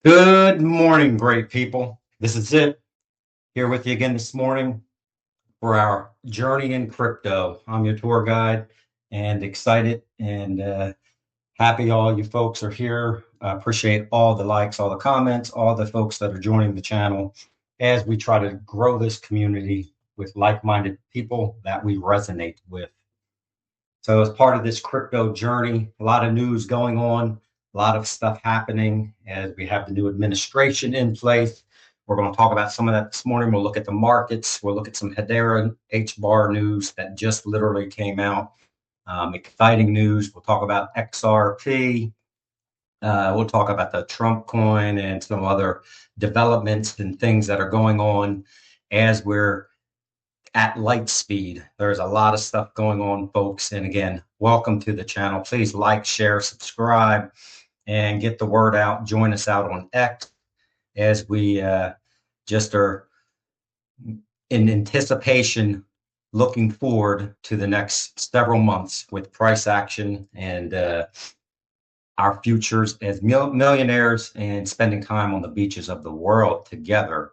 Good morning, great people. This is it. Here with you again this morning for our journey in crypto. I'm your tour guide and excited and happy all you folks are here. I appreciate all the likes, all the comments, all the folks that are joining the channel as we try to grow this community with like-minded people that we resonate with. So as part of this crypto journey, a lot of news going on, a lot of stuff happening as we have the new administration in place. We're going to talk about some of that this morning. We'll look at the markets. We'll look at some Hedera HBAR news that just literally came out. Exciting news. We'll talk about XRP. We'll talk about the Trump coin and some other developments and things that are going on as we're at light speed. There's a lot of stuff going on, folks. And again, welcome to the channel. Please like, share, subscribe, and get the word out. Join us out on X as we just are in anticipation, looking forward to the next several months with price action and our futures as millionaires and spending time on the beaches of the world together.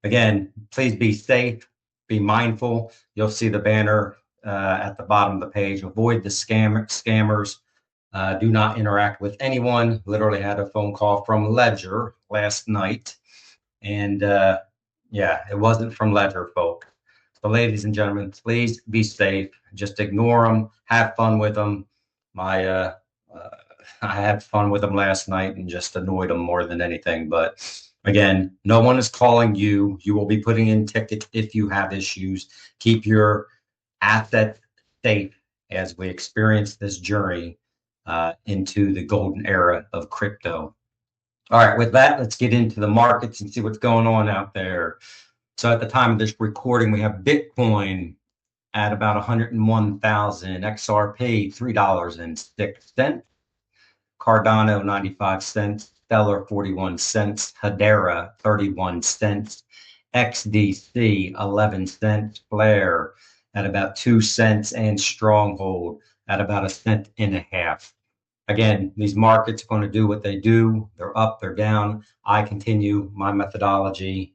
Again, please be safe. Be mindful. You'll see the banner at the bottom of the page. Avoid the scammers. Do not interact with anyone. Literally had a phone call from Ledger last night. And yeah, it wasn't from Ledger, folk. So ladies and gentlemen, please be safe. Just ignore them. Have fun with them. I had fun with them last night and just annoyed them more than anything. But again, no one is calling you. You will be putting in tickets if you have issues. Keep your assets safe as we experience this journey into the golden era of crypto. All right, with that, let's get into the markets and see what's going on out there. So at the time of this recording, we have Bitcoin at about 101,000, XRP $3.06, Cardano 95 cents, Stellar 41 cents, Hedera 31 cents, XDC 11 cents, Flare at about 2 cents, and Stronghold at about 1.5 cents. Again, these markets are going to do what they do. They're up, they're down. I continue. My methodology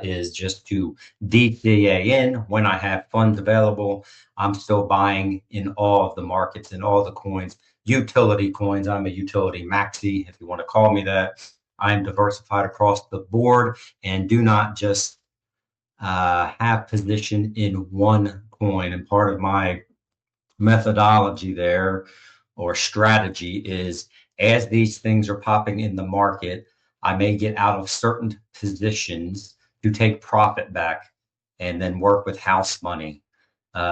is just to DCA in when I have funds available. I'm still buying in all of the markets and all the coins. Utility coins. I'm a utility maxi, if you want to call me that. I am diversified across the board and do not just have position in one coin. And part of my methodology there or strategy is as these things are popping in the market, I may get out of certain positions to take profit back and then work with house money.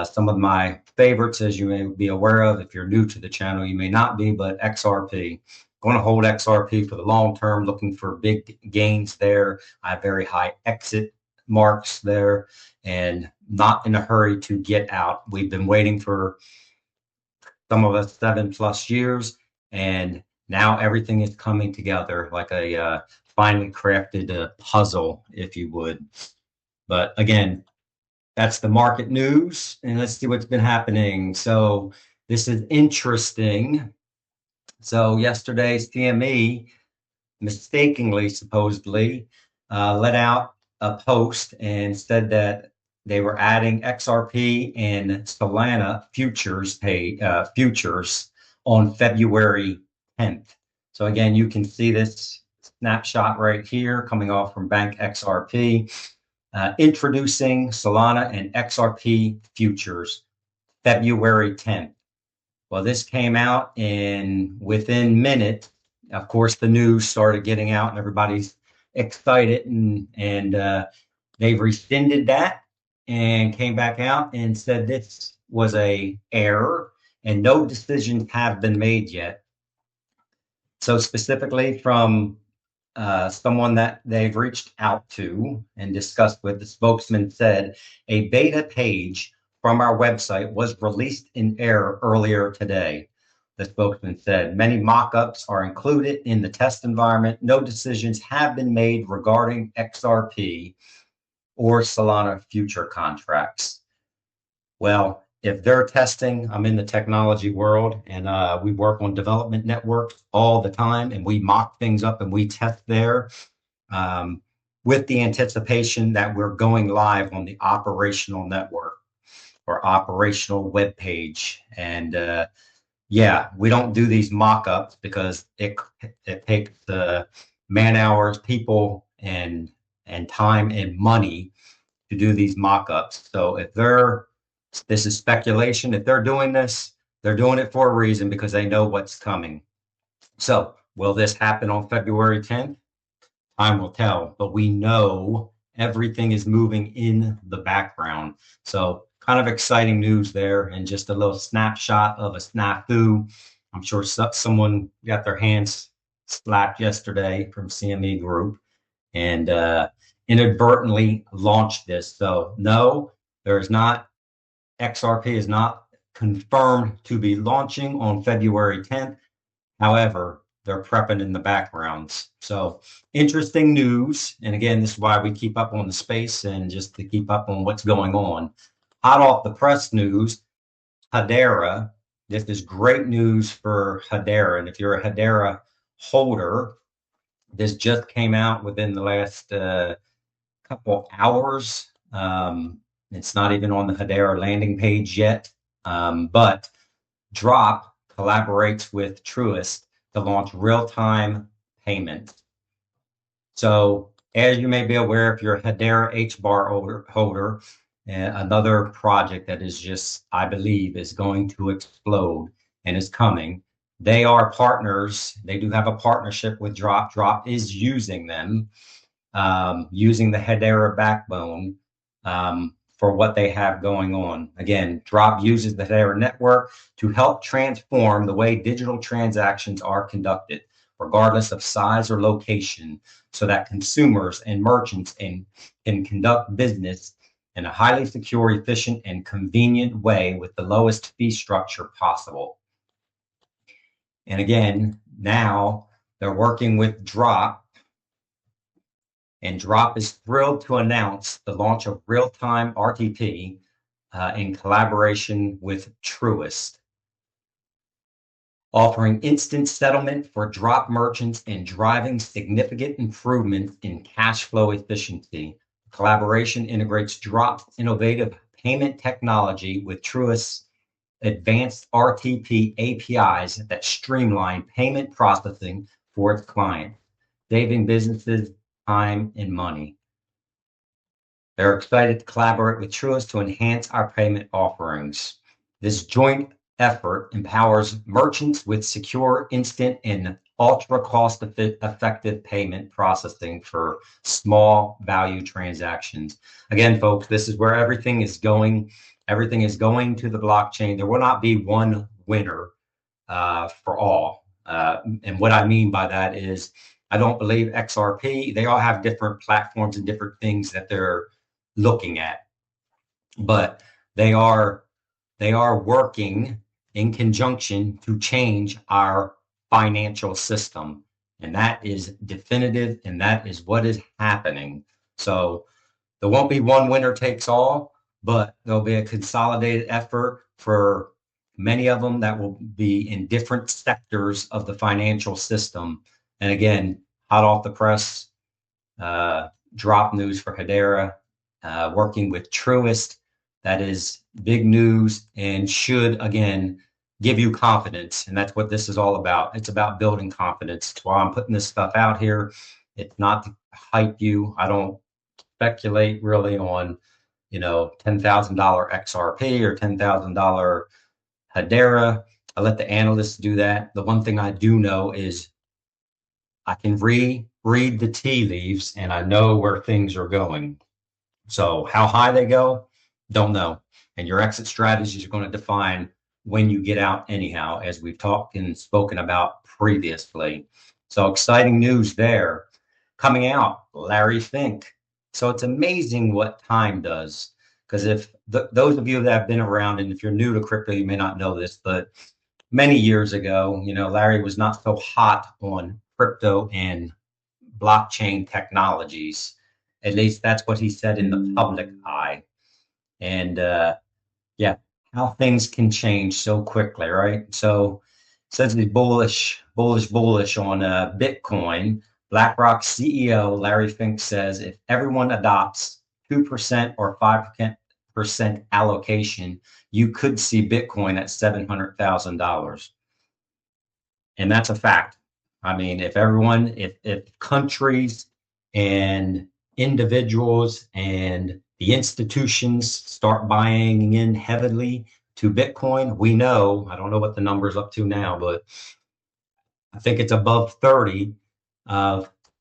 Some of my favorites, as you may be aware of, if you're new to the channel, you may not be, but XRP. Going to hold XRP for the long term, looking for big gains there. I have very high exit marks there and not in a hurry to get out. We've been waiting for some of us 7+ years, and now everything is coming together like a finely crafted puzzle, if you would. But again, that's the market news, and let's see what's been happening. So this is interesting. So yesterday, CME mistakenly, supposedly, let out a post and said that they were adding XRP and Solana futures on February 10th. So again, you can see this snapshot right here coming off from Bank XRP. Introducing Solana and XRP futures, February 10th. Well, this came out, and within minutes, of course, the news started getting out, and everybody's excited, and they've rescinded that and came back out and said this was a error, and no decisions have been made yet. So specifically from someone that they've reached out to and discussed with, the spokesman said a beta page from our website was released in error earlier today. The spokesman said many mock-ups are included in the test environment. No decisions have been made regarding XRP or Solana future contracts. Well, if they're testing, I'm in the technology world, and we work on development networks all the time, and we mock things up and we test there, with the anticipation that we're going live on the operational network or operational web page. And yeah, we don't do these mock-ups because it takes man hours, people, and time and money to do these mock-ups. So if this is speculation, if they're doing this, they're doing it for a reason because they know what's coming. So will this happen on February 10th? Time will tell, but we know everything is moving in the background. So kind of exciting news there, and just a little snapshot of a snafu. I'm sure someone got their hands slapped yesterday from CME Group and inadvertently launched this. So no, there is not, XRP is not confirmed to be launching on February 10th. However, they're prepping in the backgrounds. So interesting news. And again, this is why we keep up on the space and just to keep up on what's going on. Hot off the press news, Hedera. This is great news for Hedera. And if you're a Hedera holder, this just came out within the last couple hours. It's not even on the Hedera landing page yet, but Drop collaborates with Truist to launch real-time payment. So as you may be aware, if you're a Hedera HBAR holder, another project that is just, I believe, is going to explode and is coming. They are partners. They do have a partnership with Drop. Drop is using them, using the Hedera backbone for what they have going on. Again, Drop uses the Hedera network to help transform the way digital transactions are conducted, regardless of size or location, so that consumers and merchants can conduct business in a highly secure, efficient, and convenient way with the lowest fee structure possible. And again, now they're working with Drop, and Drop is thrilled to announce the launch of real-time RTP in collaboration with Truist, offering instant settlement for Drop merchants and driving significant improvements in cash flow efficiency. Collaboration integrates Drop's innovative payment technology with Truist's advanced RTP APIs that streamline payment processing for its clients, saving businesses time and money. They're excited to collaborate with Truist to enhance our payment offerings. This joint effort empowers merchants with secure, instant, and ultra cost-effective payment processing for small value transactions. Again, folks, this is where everything is going. Everything is going to the blockchain. There will not be one winner for all. And what I mean by that is, I don't believe XRP, they all have different platforms and different things that they're looking at, but they are working in conjunction to change our financial system. And that is definitive, and that is what is happening. So there won't be one winner takes all, but there'll be a consolidated effort for many of them that will be in different sectors of the financial system. And again, hot off the press, Drop news for Hedera, working with Truist. That is big news and should, again, give you confidence. And that's what this is all about. It's about building confidence. That's why I'm putting this stuff out here. It's not to hype you. I don't speculate really on, $10,000 XRP or $10,000 Hedera. I let the analysts do that. The one thing I do know is I can read the tea leaves and I know where things are going. So how high they go, don't know. And your exit strategies are going to define when you get out anyhow, as we've talked and spoken about previously. So exciting news there. Coming out, Larry Fink. So it's amazing what time does. Because if those of you that have been around, and if you're new to crypto, you may not know this, but many years ago, Larry was not so hot on crypto and blockchain technologies. At least that's what he said in the public eye. And yeah, how things can change so quickly, right? So says he's bullish on Bitcoin. BlackRock CEO Larry Fink says if everyone adopts 2% or 5% allocation, you could see Bitcoin at $700,000. And that's a fact. I mean, if countries and individuals and the institutions start buying in heavily to Bitcoin, we know, I don't know what the number's up to now, but I think it's above 30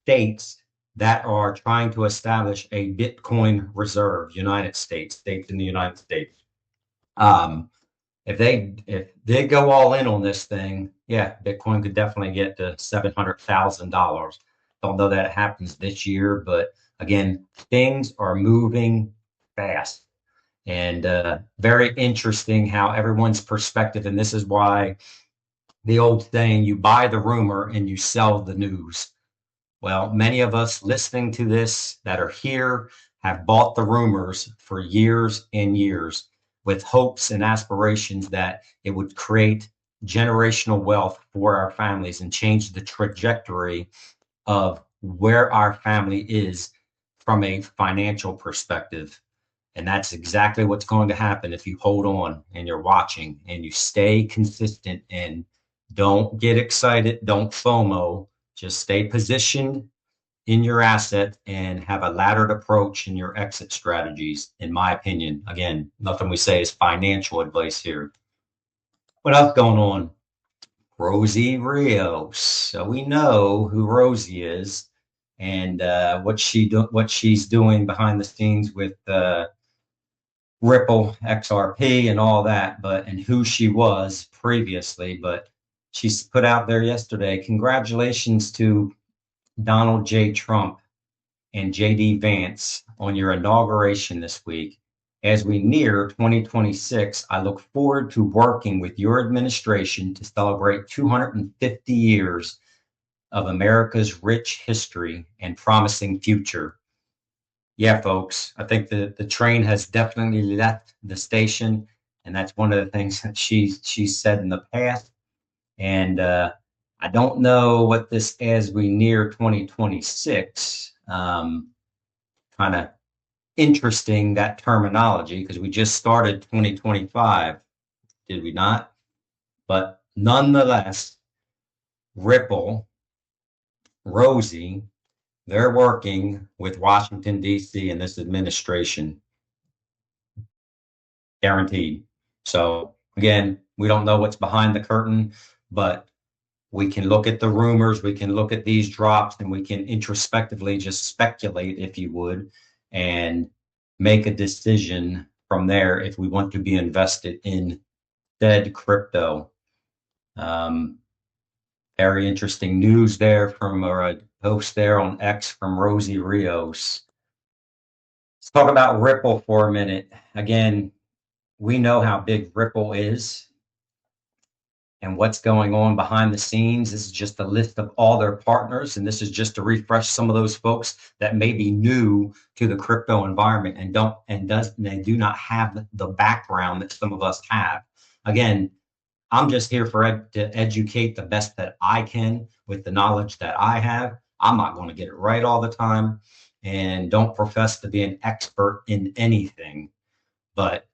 states that are trying to establish a Bitcoin reserve, states in the United States. If they go all in on this thing, yeah, Bitcoin could definitely get to $700,000. Don't know that it happens this year, but again, things are moving fast, and very interesting how everyone's perspective. And this is why the old saying, you buy the rumor and you sell the news. Well, many of us listening to this that are here have bought the rumors for years and years with hopes and aspirations that it would create generational wealth for our families and change the trajectory of where our family is from a financial perspective. And that's exactly what's going to happen if you hold on and you're watching and you stay consistent and don't get excited, don't FOMO, just stay positioned in your asset and have a laddered approach in your exit strategies, in my opinion. Again, nothing we say is financial advice here. What else going on? Rosie Rios. So we know who Rosie is and what she's doing behind the scenes with Ripple, XRP, and all that, and who she was previously. But she's put out there yesterday, congratulations to Donald J. Trump and J.D. Vance on your inauguration this week. As we near 2026, I look forward to working with your administration to celebrate 250 years of America's rich history and promising future. Yeah, folks, I think the train has definitely left the station, and that's one of the things that she's said in the past. And I don't know what this, as we near 2026, kind of interesting, that terminology, because we just started 2025, did we not? But nonetheless, Ripple, Rosie, they're working with Washington, D.C. and this administration, guaranteed. So again, we don't know what's behind the curtain, but we can look at the rumors, we can look at these drops, and we can introspectively just speculate, if you would, and make a decision from there if we want to be invested in said crypto. Very interesting news there from a post there on X from Rosie Rios. Let's talk about Ripple for a minute. Again, we know how big Ripple is and what's going on behind the scenes. This is just a list of all their partners, and this is just to refresh some of those folks that may be new to the crypto environment and they do not have the background that some of us have. Again, I'm just here to educate the best that I can with the knowledge that I have. I'm not going to get it right all the time and don't profess to be an expert in anything, but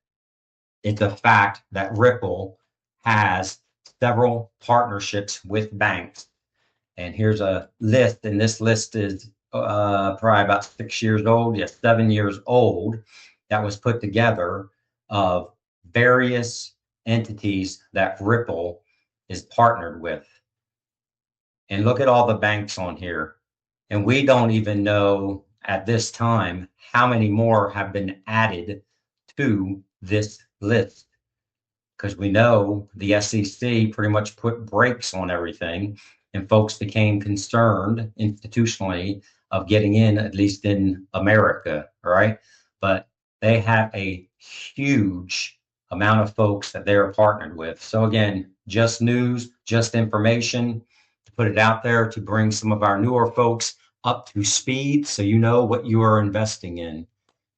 it's a fact that Ripple has several partnerships with banks. And here's a list, and this list is probably about 6 years old, 7 years old, that was put together of various entities that Ripple is partnered with. And look at all the banks on here. And we don't even know at this time how many more have been added to this list, because we know the SEC pretty much put brakes on everything, and folks became concerned institutionally of getting in, at least in America, right? But they have a huge amount of folks that they're partnered with. So again, just news, just information to put it out there to bring some of our newer folks up to speed so you know what you are investing in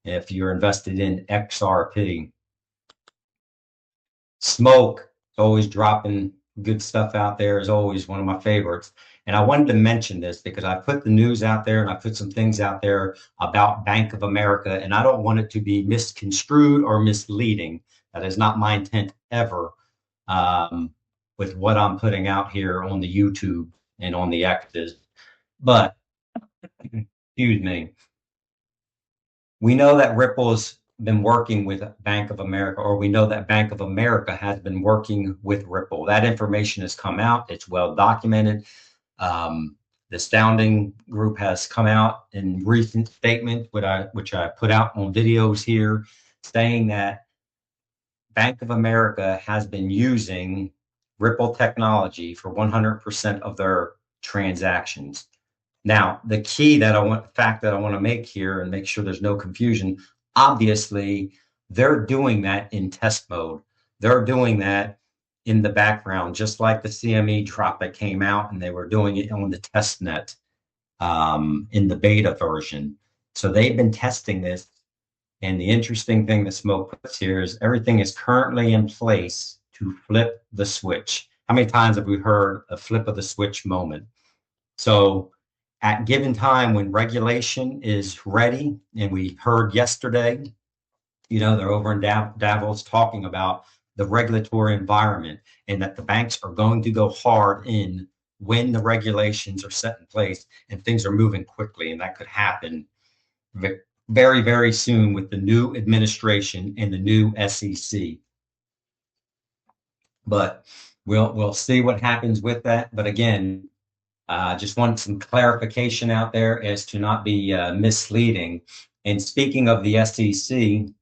if you're invested in XRP. Smoke, always dropping good stuff out there, is always one of my favorites. And I wanted to mention this because I put the news out there and I put some things out there about Bank of America, and I don't want it to be misconstrued or misleading. That is not my intent ever, with what I'm putting out here on the YouTube and on the X's. But, excuse me, we know that Ripple's been working with Bank of America, or we know that Bank of America has been working with Ripple. That information has come out. It's well documented. The Astounding Group has come out in recent statement, which I put out on videos here, saying that Bank of America has been using Ripple technology for 100% of their transactions. Now, the fact that I want to make here and make sure there's no confusion, obviously, they're doing that in test mode. They're doing that in the background, just like the CME drop that came out, and they were doing it on the test net in the beta version. So they've been testing this. And the interesting thing that Smoke puts here is everything is currently in place to flip the switch. How many times have we heard a flip of the switch moment? So at given time when regulation is ready, and we heard yesterday, they're over in Davos talking about the regulatory environment and that the banks are going to go hard in when the regulations are set in place and things are moving quickly. And that could happen very, very soon with the new administration and the new SEC. But we'll see what happens with that. But again, just want some clarification out there as to not be misleading. And speaking of the SEC,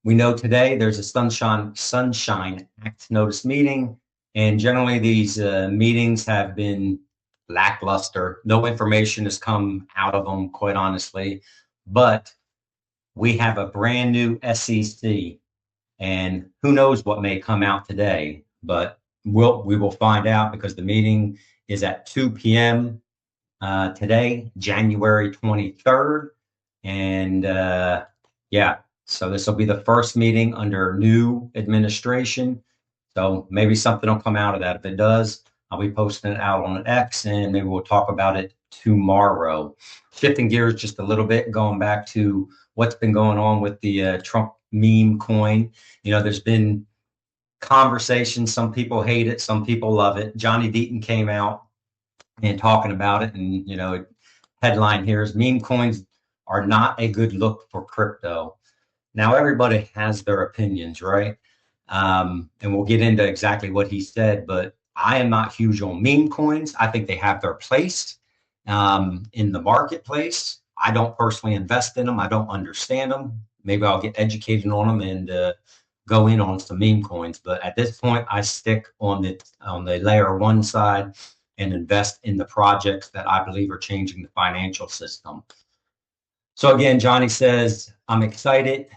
we know today there's a Sunshine Act notice meeting, and generally these meetings have been lackluster. No information has come out of them, quite honestly. But we have a brand new SEC, and who knows what may come out today. But we will find out, because the meeting is at 2 p.m. Today, January 23rd. And so this will be the first meeting under new administration. So maybe something will come out of that. If it does, I'll be posting it out on X, and maybe we'll talk about it tomorrow. Shifting gears just a little bit, going back to what's been going on with the Trump meme coin. There's been conversation. Some people hate it, some people love it. Johnny Deaton came out and talking about it, and headline here is meme coins are not a good look for crypto. Now, everybody has their opinions, right? And we'll get into exactly what he said, but I am not huge on meme coins. I think they have their place in the marketplace. I don't personally invest in them. I don't understand them. Maybe I'll get educated on them and go in on some meme coins. But at this point, I stick on the layer one side and invest in the projects that I believe are changing the financial system. So again, Johnny says, I'm excited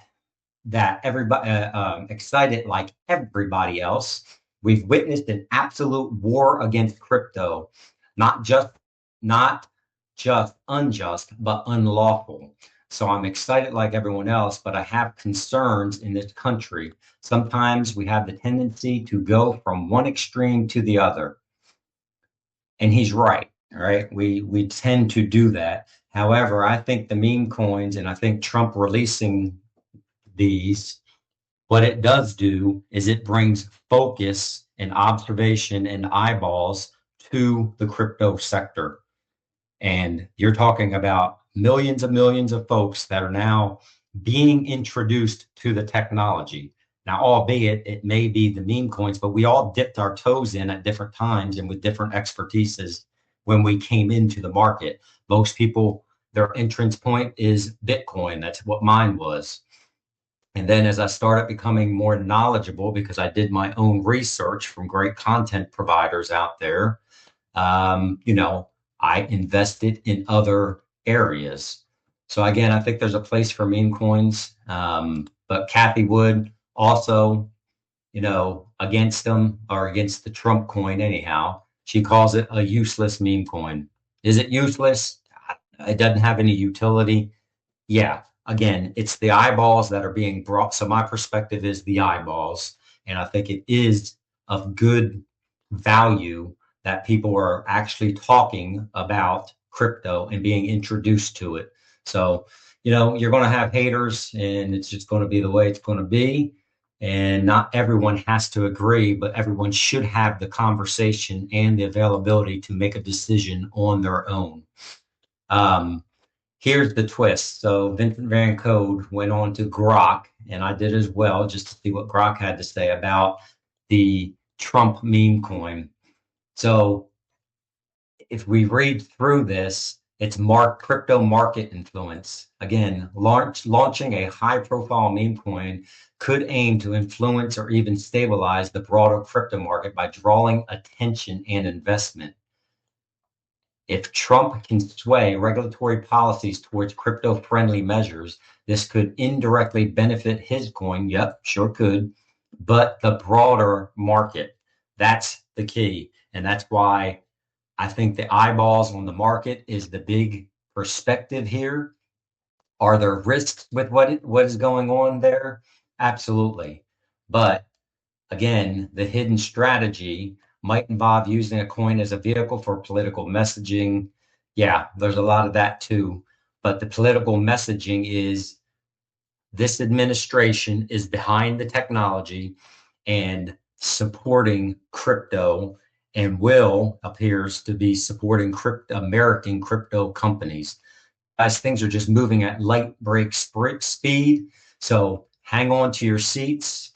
that excited like everybody else. We've witnessed an absolute war against crypto, not just unjust, but unlawful. So I'm excited like everyone else, but I have concerns in this country. Sometimes we have the tendency to go from one extreme to the other. And he's right, all right? We tend to do that. However, I think the meme coins, and I think Trump releasing these, what it does do is it brings focus and observation and eyeballs to the crypto sector. And you're talking about millions of folks that are now being introduced to the technology. Now, albeit it may be the meme coins, but we all dipped our toes in at different times and with different expertises when we came into the market. Most people, their entrance point is Bitcoin. That's what mine was. And then as I started becoming more knowledgeable, because I did my own research from great content providers out there, I invested in other areas. So again, I think there's a place for meme coins. But Kathy Wood also, against them, or against the Trump coin anyhow. She calls it a useless meme coin. Is it useless? It doesn't have any utility. Yeah. Again, it's the eyeballs that are being brought. So my perspective is the eyeballs. And I think it is of good value that people are actually talking about crypto and being introduced to it. So, you're going to have haters, and it's just going to be the way it's going to be. And not everyone has to agree, but everyone should have the conversation and the availability to make a decision on their own. Here's the twist. So Vincent Van Code went on to Grok, and I did as well, just to see what Grok had to say about the Trump meme coin. So if we read through this, it's crypto market influence. Again, launching a high-profile meme coin could aim to influence or even stabilize the broader crypto market by drawing attention and investment. If Trump can sway regulatory policies towards crypto-friendly measures, this could indirectly benefit his coin. Yep, sure could. But the broader market, that's the key. And that's why I think the eyeballs on the market is the big perspective here. Are there risks with what is going on there? Absolutely. But again, the hidden strategy might involve using a coin as a vehicle for political messaging. Yeah, there's a lot of that too. But the political messaging is this administration is behind the technology and supporting crypto, and appears to be supporting American crypto companies. As things are just moving at light break speed. So hang on to your seats,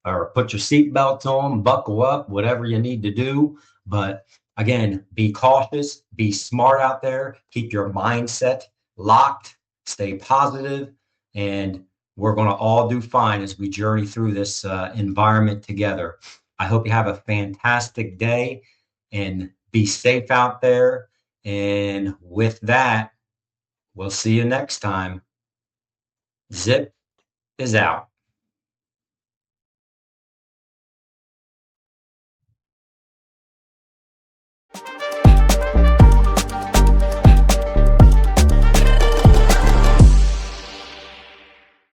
or put your seatbelts on, buckle up, whatever you need to do. But again, be cautious, be smart out there, keep your mindset locked, stay positive, and we're going to all do fine as we journey through this environment together. I hope you have a fantastic day and be safe out there. And with that, we'll see you next time. Zip is out.